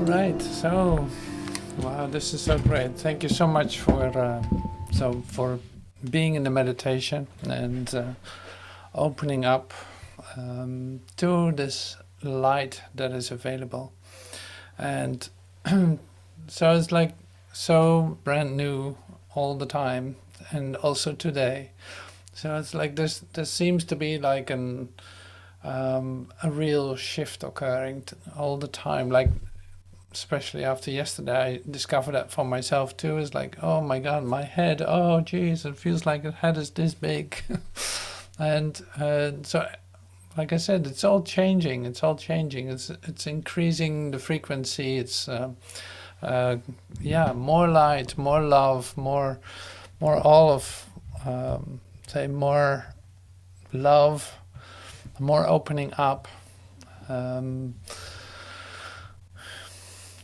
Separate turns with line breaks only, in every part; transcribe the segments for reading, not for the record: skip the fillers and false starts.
right, so wow, this is so great. Thank you so much for being in the meditation and opening up to this light that is available. And so it's like so brand new all the time, and also today. So it's like there seems to be like a real shift occurring all the time. Like especially after yesterday, I discovered that for myself too. It's like, oh my God, my head. Oh geez, it feels like the head is this big, and so. Like I said, it's all changing. It's all changing. It's increasing the frequency. It's more light, more love, more all of say more love, more opening up. And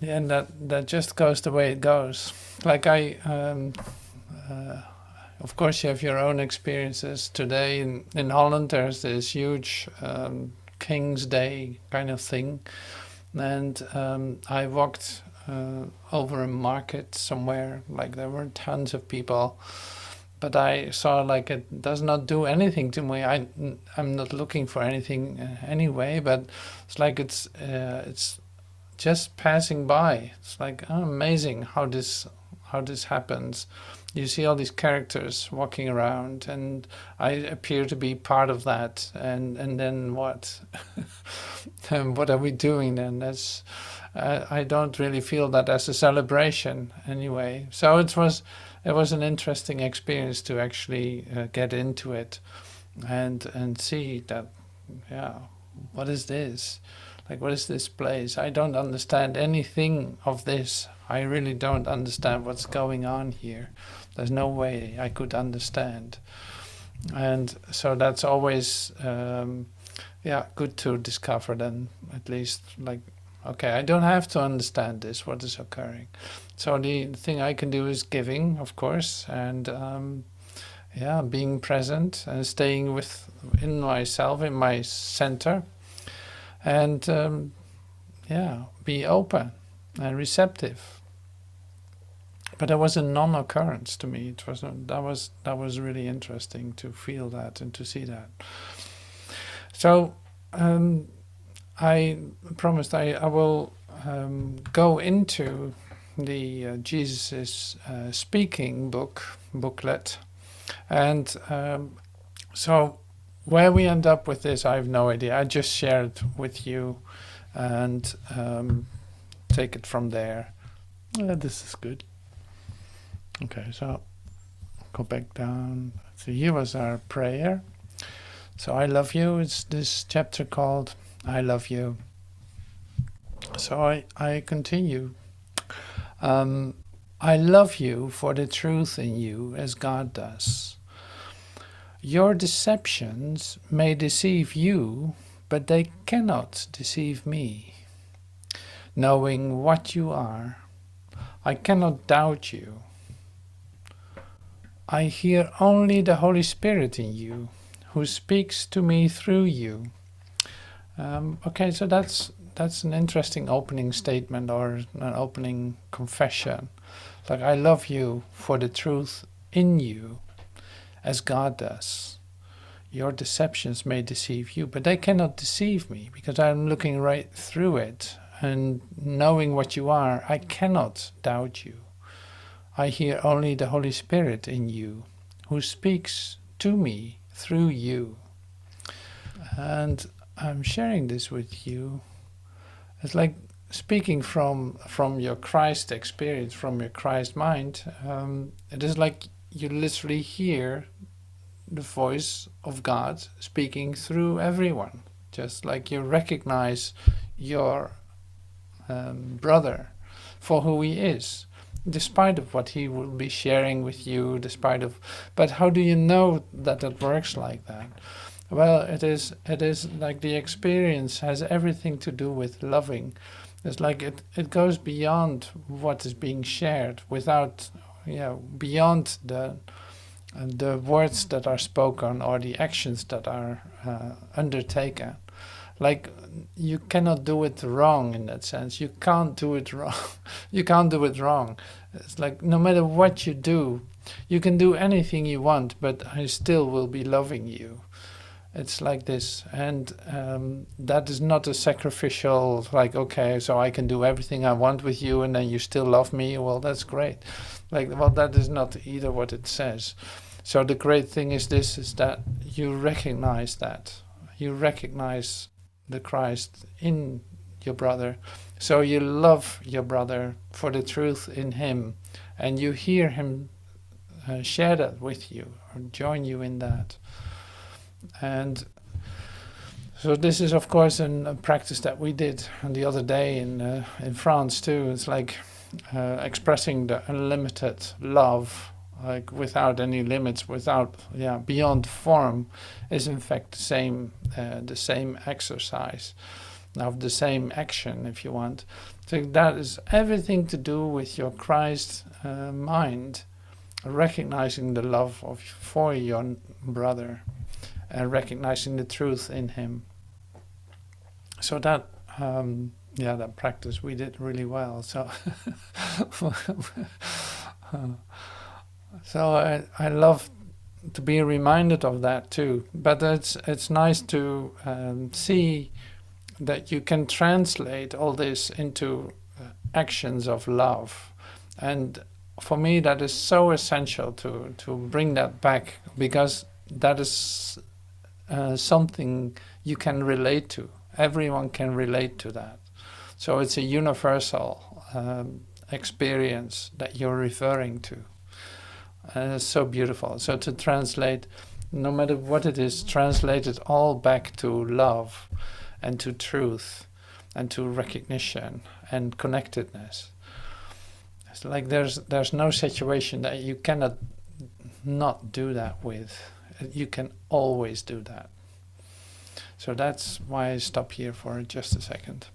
that just goes the way it goes. Like of course, you have your own experiences. Today in Holland, there's this huge King's Day kind of thing. And I walked over a market somewhere, like there were tons of people. But I saw like it does not do anything to me. I'm not looking for anything anyway, but it's like it's just passing by. It's like amazing how this happens. You see all these characters walking around, and I appear to be part of that. And then what? And what are we doing then? That's I don't really feel that as a celebration anyway. So it was an interesting experience to actually get into it, and see that, yeah, what is this? Like, what is this place? I don't understand anything of this. I really don't understand what's going on here. There's no way I could understand. And so that's always, good to discover then, at least, like, okay, I don't have to understand this, what is occurring. So the thing I can do is giving, of course, and being present and staying in myself, in my center, and be open and receptive. But there was a non-occurrence to me. That was really interesting to feel that and to see that. So I promised I will go into the Jesus Speaking booklet, and so where we end up with this, I have no idea. I just share it with you and take it from there. This is good. Okay, so go back down. So here was our prayer. So I love you. It's this chapter called I Love You. So I continue. I love you for the truth in you as God does. Your deceptions may deceive you, but they cannot deceive me. Knowing what you are, I cannot doubt you. I hear only the Holy Spirit in you, who speaks to me through you. Okay, so that's an interesting opening statement, or an opening confession. Like, I love you for the truth in you, as God does. Your deceptions may deceive you, but they cannot deceive me, because I'm looking right through it, and knowing what you are, I cannot doubt you. I hear only the Holy Spirit in you, who speaks to me through you. And I'm sharing this with you. It's like speaking from your Christ experience, from your Christ mind. It is like you literally hear the voice of God speaking through everyone. Just like you recognize your brother for who he is, despite of what he will be sharing with you, but how do you know that it works like that? Well, it is like the experience has everything to do with loving. It's like it goes beyond what is being shared, beyond the words that are spoken or the actions that are undertaken. Like, you cannot do it wrong in that sense. You can't do it wrong. You can't do it wrong. It's like, no matter what you do, you can do anything you want, but I still will be loving you. It's like this. And that is not a sacrificial, like, okay, so I can do everything I want with you and then you still love me. Well, that's great. Like, well, that is not either what it says. So the great thing is this, is that you recognize that. You recognize the Christ in your brother. So you love your brother for the truth in him, and you hear him share that with you or join you in that. And so this is, of course, a practice that we did the other day in France too. It's like expressing the unlimited love, like without any limits, without beyond form, is in fact the same exercise of the same action, if you want. So that is everything to do with your Christ mind, recognizing the love for your brother, and recognizing the truth in him. So that that practice we did really well. So so I love to be reminded of that too. But it's nice to see that you can translate all this into actions of love. And for me, that is so essential to bring that back, because that is something you can relate to. Everyone can relate to that. So it's a universal experience that you're referring to. And it's so beautiful. So to translate, no matter what it is, translate it all back to love and to truth and to recognition and connectedness. It's like there's no situation that you cannot not do that with. You can always do that. So that's why I stop here for just a second.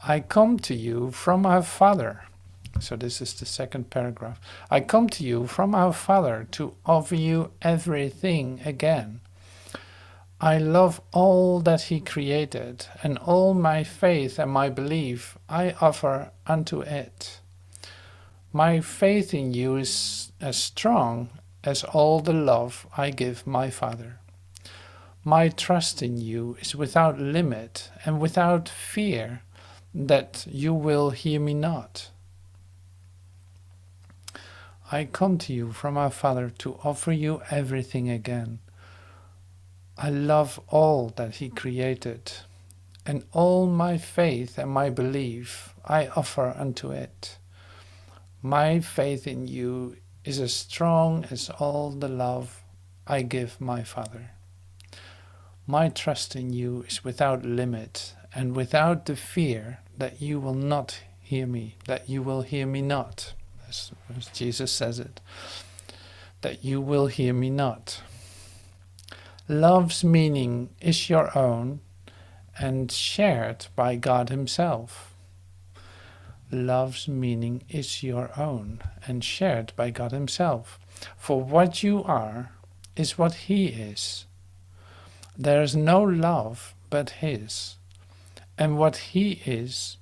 I come to you from our Father. So this is the second paragraph. I come to you from our Father to offer you everything again. I love all that he created, and all my faith and my belief I offer unto it. My faith in you is as strong as all the love I give my Father. My trust in you is without limit and without fear that you will hear me not. I come to you from our Father to offer you everything again. I love all that he created, and all my faith and my belief I offer unto it. My faith in you is as strong as all the love I give my Father. My trust in you is without limit and without the fear that you will not hear me, that you will hear me not, as Jesus says it, that you will hear me not. Love's meaning is your own and shared by God himself. Love's meaning is your own and shared by God himself. For what you are is what he is. There is no love but his, and what he is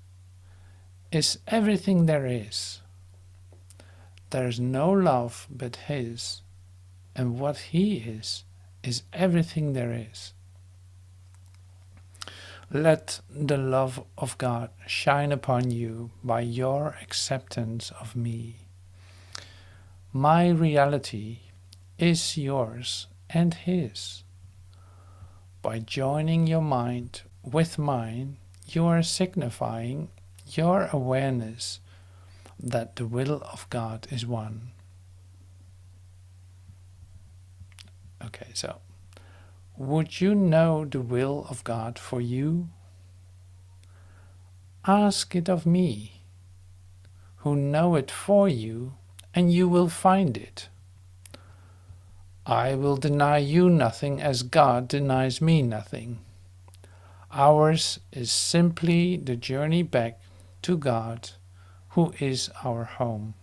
everything there is. There is no love but his, and what he is everything there is. Let the love of God shine upon you by your acceptance of me. My reality is yours and his. By joining your mind with mine, you are signifying your awareness that the will of God is one. Okay, so would you know the will of God for you? Ask it of me, who know it for you, and you will find it. I will deny you nothing as God denies me nothing. Ours is simply the journey back to God, who is our home.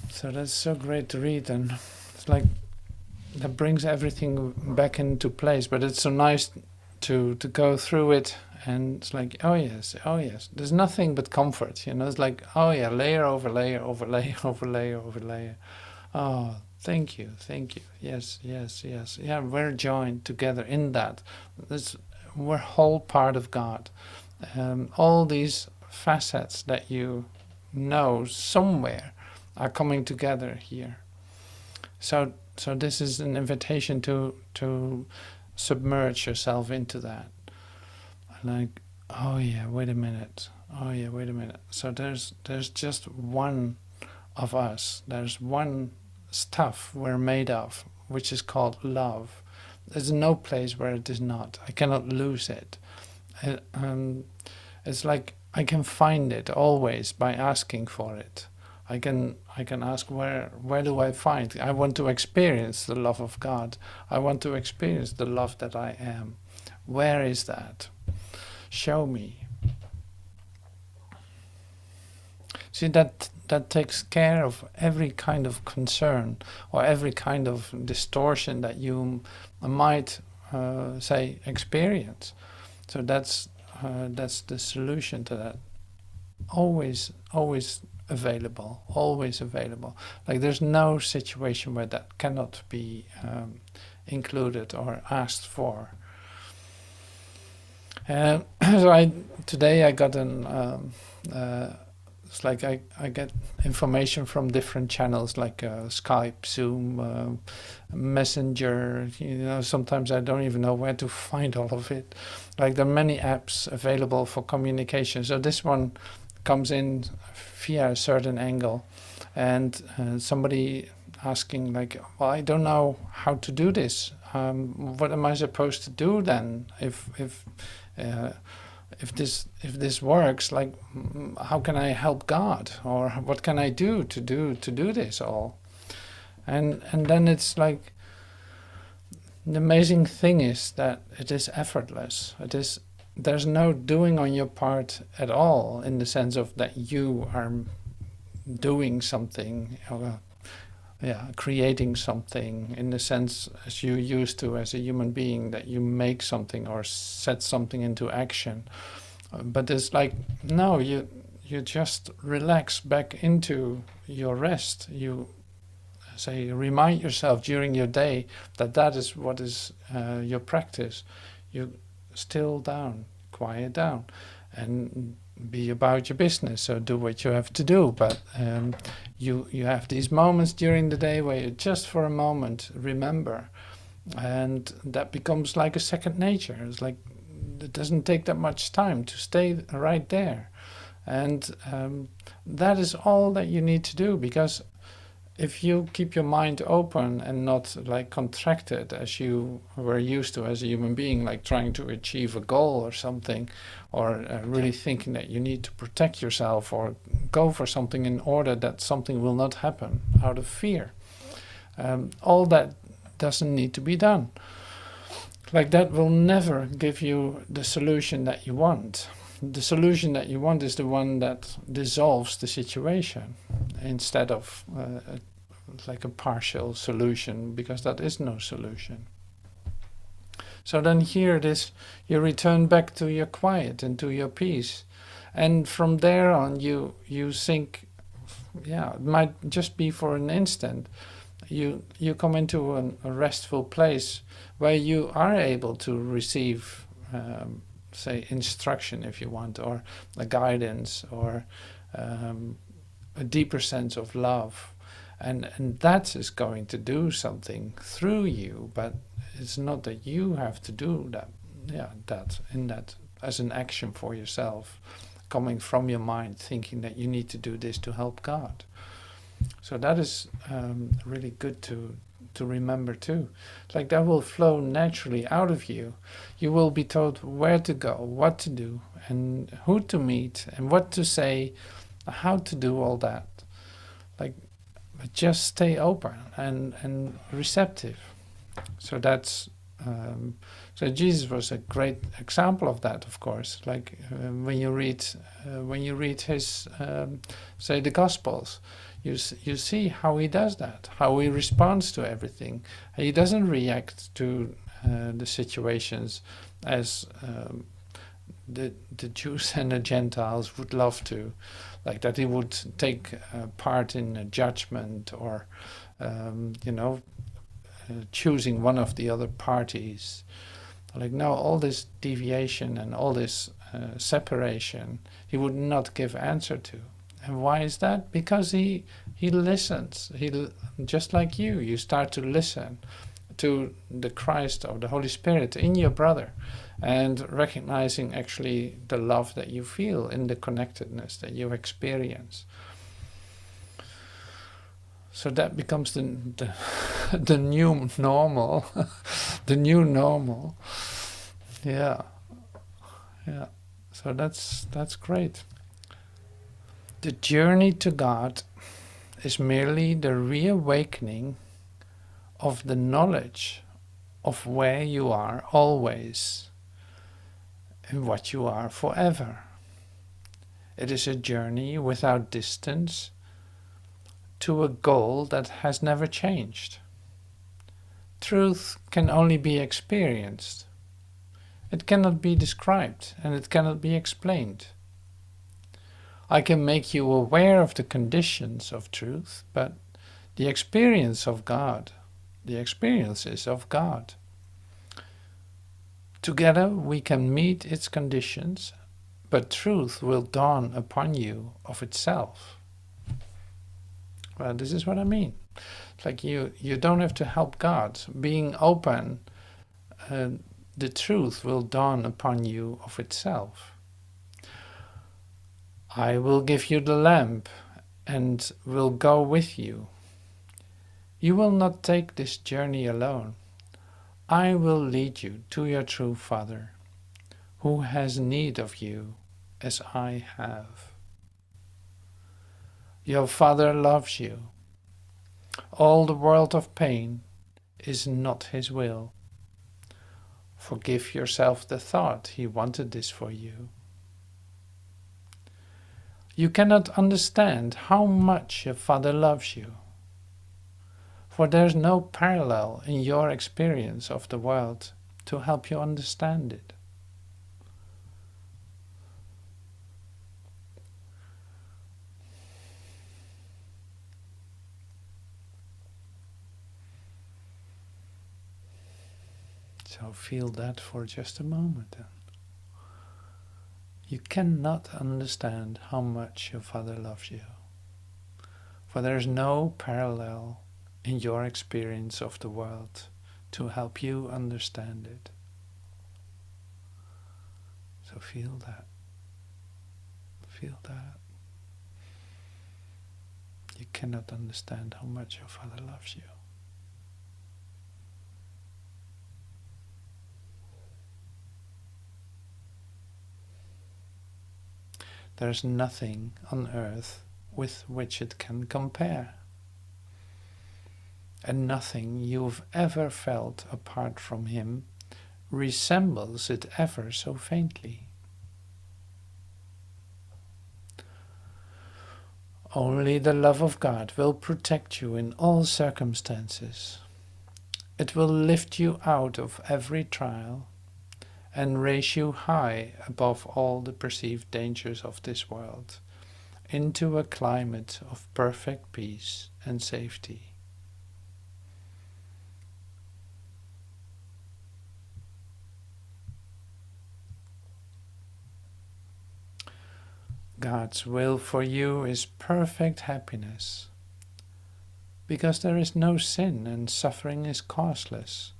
So that's so great to read, and it's like that brings everything back into place. But it's so nice to go through it, and it's like, oh yes, there's nothing but comfort, you know. It's like, oh yeah, layer over layer over layer over layer over layer. Oh, thank you, yes, yeah, we're joined together in that. We're whole part of God. All these facets that you know somewhere are coming together here. So this is an invitation to submerge yourself into that. Like, oh yeah, wait a minute. Oh yeah, wait a minute. So there's just one of us. There's one stuff we're made of, which is called love. There's no place where it is not. I cannot lose it. It's like I can find it always by asking for it. I can ask, where do I find? I want to experience the love of God. I want to experience the love that I am. Where is that? Show me. See, that takes care of every kind of concern or every kind of distortion that you might say experience. So that's the solution to that. Always available, always available. Like, there's no situation where that cannot be included or asked for. So today I got it's like I get information from different channels, like Skype, Zoom, Messenger. You know, sometimes I don't even know where to find all of it. Like, there are many apps available for communication. So this one comes in via a certain angle, and somebody asking, like, well, I don't know how to do this. What am I supposed to do then if this works? Like, how can I help God, or what can I do to do this all? And then it's like, the amazing thing is that it is effortless. There's no doing on your part at all, in the sense of that you are doing something, creating something, in the sense as you used to as a human being, that you make something or set something into action. But it's like, no, you just relax back into your rest. You say, remind yourself during your day that is what is your practice. You still down, quiet down, and be about your business. So do what you have to do, but you have these moments during the day where you just for a moment remember, and that becomes like a second nature. It's like, it doesn't take that much time to stay right there, and that is all that you need to do. Because if you keep your mind open and not like contracted as you were used to as a human being, like trying to achieve a goal or something, or really thinking that you need to protect yourself or go for something in order that something will not happen out of fear, all that doesn't need to be done. Like, that will never give you the solution that you want. The solution that you want is the one that dissolves the situation, instead of like a partial solution, because that is no solution. So then here it is, you return back to your quiet and to your peace, and from there on you think, it might just be for an instant, you come into a restful place where you are able to receive say instruction, if you want, or a guidance, or a deeper sense of love, and that is going to do something through you. But it's not that you have to do that, that as an action for yourself, coming from your mind, thinking that you need to do this to help God. So that is really good to remember too. Like, that will flow naturally out of you. You will be told where to go, what to do, and who to meet, and what to say, how to do all that. Like, just stay open and receptive. So that's So Jesus was a great example of that, of course. Like when you read his, say, the Gospels, you see how he does that, how he responds to everything. He doesn't react to the situations as the Jews and the Gentiles would love to, like that he would take part in a judgment or, choosing one of the other parties. Like now, all this deviation and all this separation, he would not give answer to. And why is that? Because he listens. Just like you start to listen to the Christ or the Holy Spirit in your brother, and recognizing actually the love that you feel in the connectedness that you experience. So that becomes the new normal, the new normal. Yeah. So that's great. The journey to God is merely the reawakening of the knowledge of where you are always and what you are forever. It is a journey without distance to a goal that has never changed. Truth can only be experienced. It cannot be described and it cannot be explained. I can make you aware of the conditions of truth, but the experience of God, the experiences of God. Together we can meet its conditions, but truth will dawn upon you of itself. Well, this is what I mean. It's like you don't have to help God. Being open, the truth will dawn upon you of itself. I will give you the lamp and will go with you. You will not take this journey alone. I will lead you to your true Father, who has need of you as I have. Your Father loves you. All the world of pain is not his will. Forgive yourself the thought he wanted this for you. You cannot understand how much your Father loves you, for there's no parallel in your experience of the world to help you understand it. So feel that for just a moment then. You cannot understand how much your Father loves you, for there is no parallel in your experience of the world to help you understand it. So feel that. Feel that. You cannot understand how much your Father loves you. There is nothing on earth with which it can compare. And nothing you've ever felt apart from him resembles it ever so faintly. Only the love of God will protect you in all circumstances. It will lift you out of every trial and raise you high above all the perceived dangers of this world, into a climate of perfect peace and safety. God's will for you is perfect happiness, because there is no sin and suffering is causeless.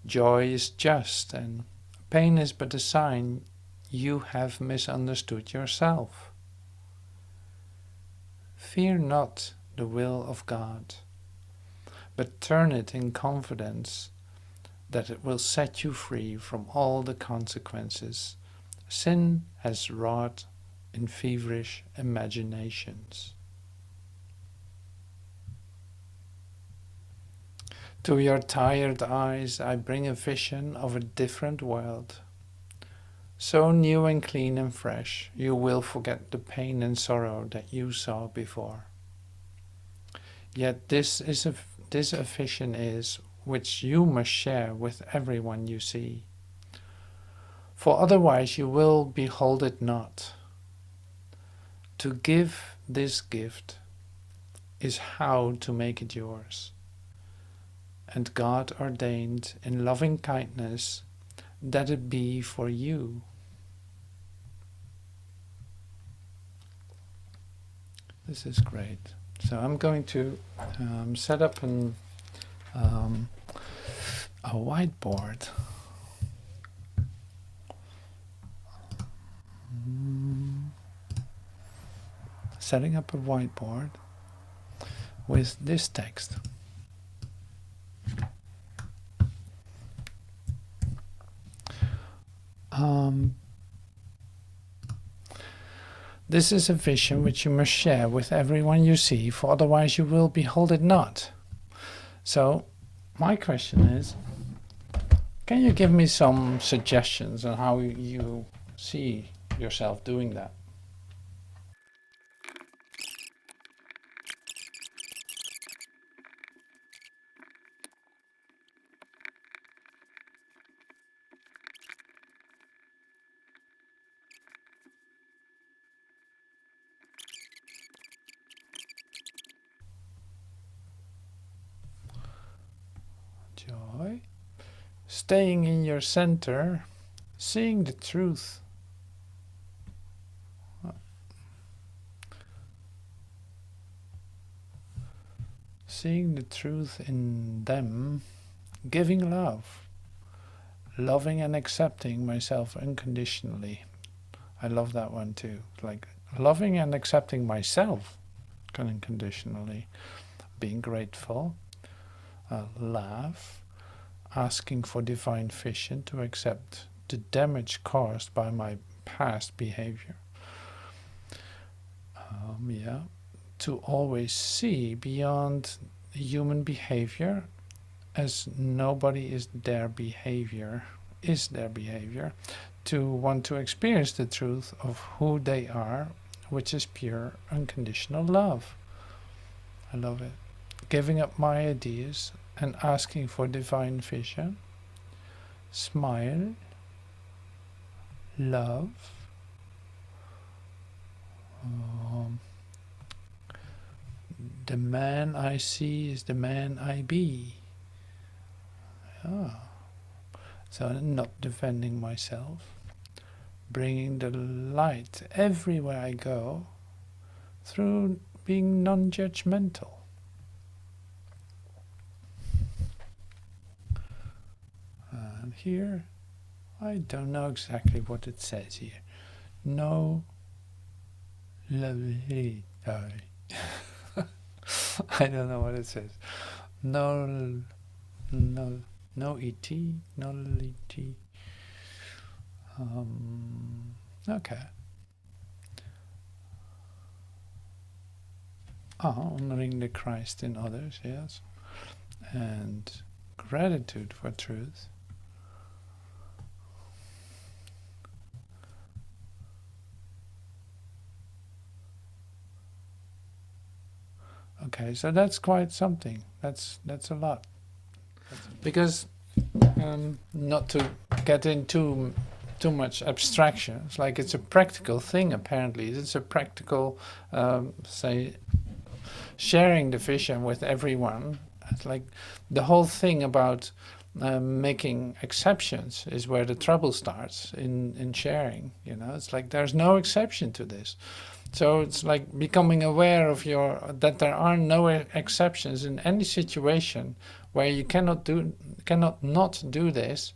Joy is just, and pain is but a sign you have misunderstood yourself. Fear not the will of God, but turn it in confidence that it will set you free from all the consequences sin has wrought in feverish imaginations. To your tired eyes I bring a vision of a different world. So new and clean and fresh, you will forget the pain and sorrow that you saw before. Yet this a vision is which you must share with everyone you see. For otherwise you will behold it not. To give this gift is how to make it yours. And God ordained in loving kindness that it be for you. This is great. So I'm going to set up a whiteboard. Setting up a whiteboard with this text. This is a vision which you must share with everyone you see, for otherwise you will behold it not. So, my question is, can you give me some suggestions on how you see yourself doing that? Joy. Staying in your center, seeing the truth. Seeing the truth in them, giving love. Loving and accepting myself unconditionally. I love that one too. Like loving and accepting myself unconditionally. Being grateful. Laugh. Asking for divine vision to accept the damage caused by my past behavior. To always see beyond human behavior, as nobody is their behavior, to want to experience the truth of who they are, which is pure unconditional love. I love it. Giving up my ideas and asking for divine vision. Smile. Love. The man I see is the man I be. So I'm not defending myself. Bringing the light everywhere I go through being non-judgmental. And here, I don't know exactly what it says here. No lovely die. I don't know what it says. No et, no et. Okay. Honoring the Christ in others, yes. And gratitude for truth. Okay, so that's quite something. That's a lot. Because not to get into too much abstraction, it's like it's a practical thing. Apparently, it's a practical, say, sharing the vision with everyone. It's like the whole thing about making exceptions is where the trouble starts in sharing. You know, it's like there's no exception to this. So it's like becoming aware of that there are no exceptions in any situation where you cannot not do this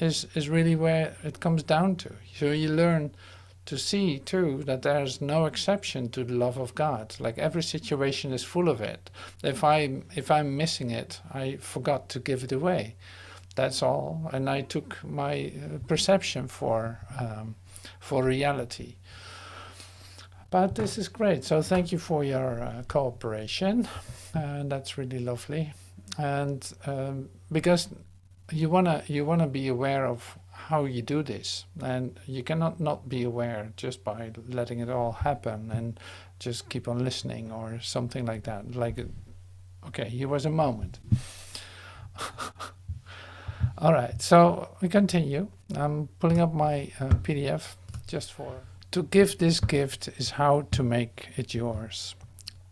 is really where it comes down to. So you learn to see too that there's no exception to the love of God. Like every situation is full of it. If I'm missing it, I forgot to give it away. That's all, and I took my perception for reality. But this is great, so thank you for your cooperation, and that's really lovely. And because you wanna be aware of how you do this, and you cannot not be aware just by letting it all happen and just keep on listening or something like that. Like, okay, here was a moment. All right, so we continue. I'm pulling up my PDF just for. To give this gift is how to make it yours.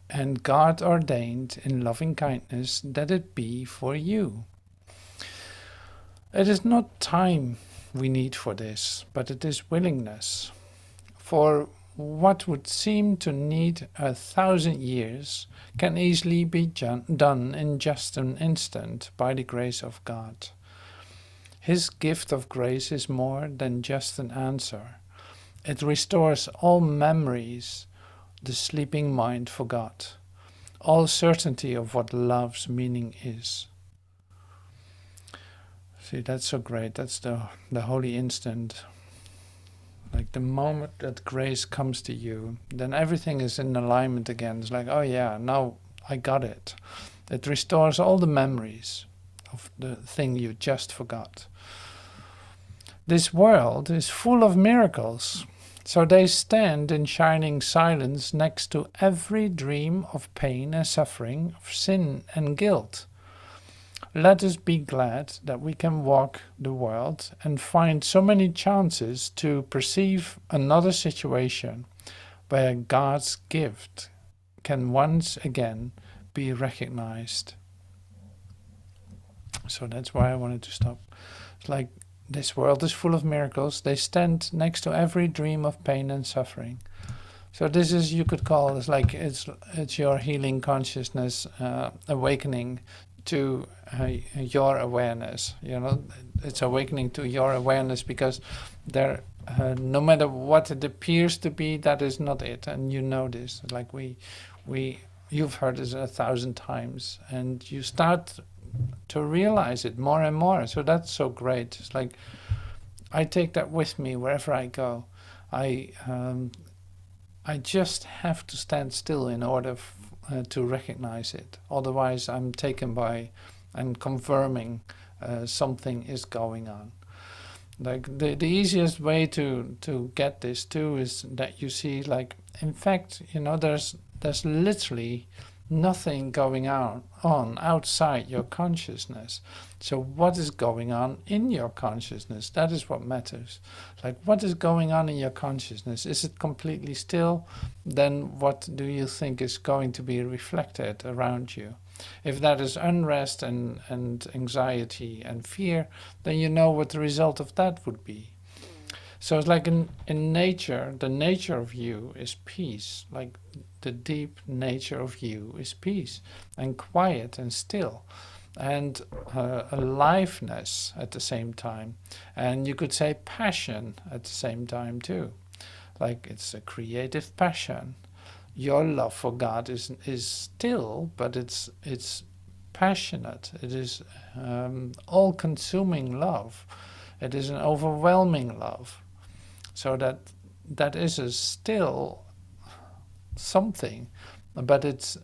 And God ordained in loving kindness that it be for you. It is not time we need for this, but it is willingness. For what would seem to need 1,000 years can easily be done in just an instant by the grace of God. His gift of grace is more than just an answer. It restores all memories the sleeping mind forgot, all certainty of what love's meaning is. See, that's so great. That's the holy instant. Like the moment that grace comes to you, then everything is in alignment again. It's like, oh yeah, now I got it. It restores all the memories of the thing you just forgot. This world is full of miracles, so they stand in shining silence next to every dream of pain and suffering, of sin and guilt. Let us be glad that we can walk the world and find so many chances to perceive another situation where God's gift can once again be recognized. So that's why I wanted to stop. It's like, this world is full of miracles. They stand next to every dream of pain and suffering. So this is, you could call, it's your healing consciousness awakening to your awareness. You know, it's awakening to your awareness, because there, no matter what it appears to be, that is not it, and you know this. Like you've heard this 1,000 times, and you start to realize it more and more. So that's so great. It's like I take that with me wherever I go. I just have to stand still in order to recognize it. Otherwise, I'm taken by and confirming something is going on. Like the easiest way to get this too is that you see, like, in fact, you know, there's literally nothing going on outside your consciousness. So what is going on in your consciousness? That is what matters. Like, what is going on in your consciousness? Is it completely still? Then what do you think is going to be reflected around you? If that is unrest and anxiety and fear, then you know what the result of that would be. So it's like in nature, the nature of you is peace. Like the deep nature of you is peace and quiet and still and aliveness at the same time. And you could say passion at the same time too. Like it's a creative passion. Your love for God is still, but it's passionate. It is all-consuming love. It is an overwhelming love. So that is a still something, but it's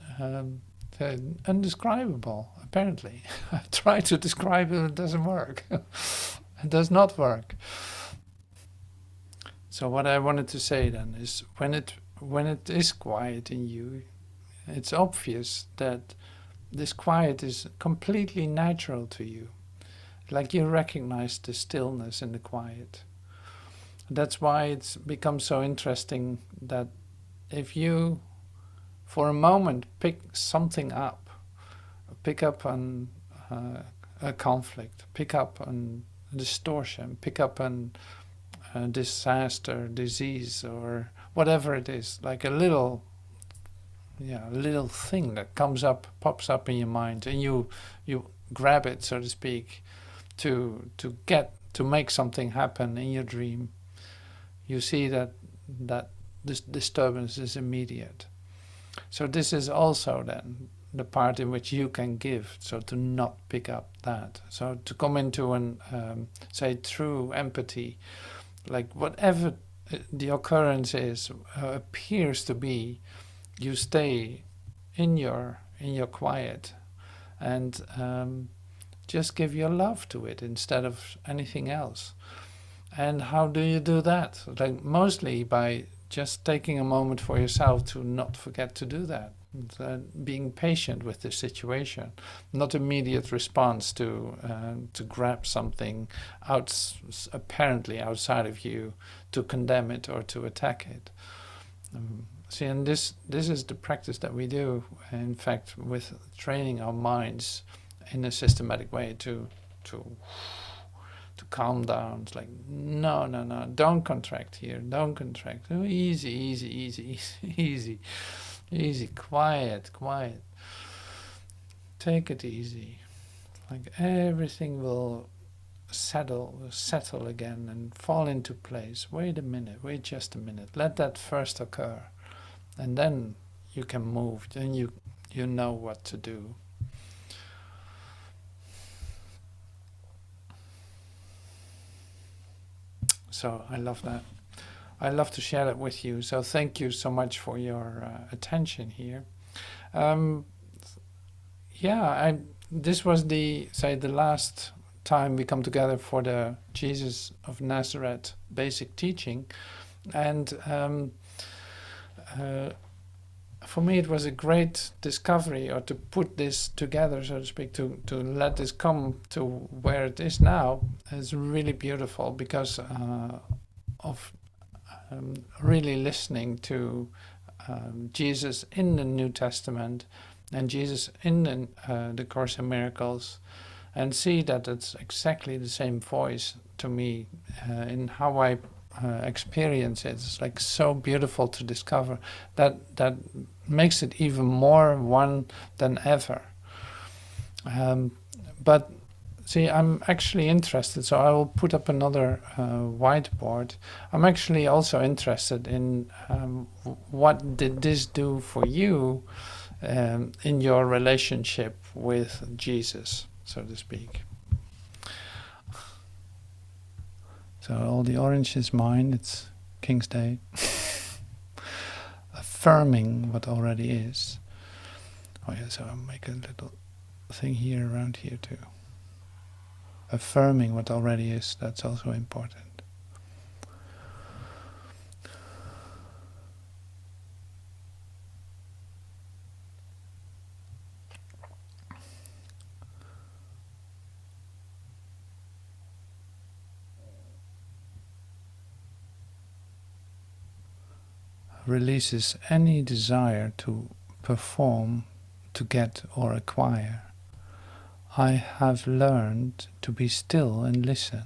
undescribable, apparently. I try to describe it, it doesn't work. It does not work. So what I wanted to say then is, when it is quiet in you, it's obvious that this quiet is completely natural to you. Like you recognize the stillness in the quiet. That's why it's become so interesting that if you, for a moment, pick something up, pick up on a conflict, pick up on distortion, pick up on disaster, disease, or whatever it is, like a little thing that comes up, pops up in your mind, and you grab it, so to speak, to make something happen in your dream. You see that this disturbance is immediate. So this is also then the part in which you can give, so to not pick up that. So to come into an, say, true empathy, like whatever the occurrence is, appears to be, you stay in your quiet, and just give your love to it instead of anything else. And how do you do that? Like mostly by just taking a moment for yourself to not forget to do that. Being patient with the situation, not immediate response to grab something apparently outside of you, to condemn it or to attack it. See, and this is the practice that we do, in fact, with training our minds in a systematic way to calm down. It's like, no, don't contract here, don't contract. Oh, easy, quiet. Take it easy. Like everything will settle again and fall into place. Wait just a minute. Let that first occur. And then you can move. Then you know what to do. So I love that. I love to share that with you. So thank you so much for your attention here. This was the last time we come together for the Jesus of Nazareth basic teaching, and for me it was a great discovery, or to put this together, so to speak, to let this come to where it is now, is really beautiful, because of really listening to Jesus in the New Testament and Jesus in the Course in Miracles, and see that it's exactly the same voice to me in how I experience it. It's like so beautiful to discover that makes it even more one than ever. But see, I'm actually interested, so I will put up another whiteboard. I'm actually also interested in what did this do for you in your relationship with Jesus, so to speak. So all the orange is mine, it's King's Day. Affirming what already is. Oh yeah, so I'll make a little thing here, around here too. Affirming what already is, that's also important. Releases any desire to perform, to get or acquire. I have learned to be still and listen.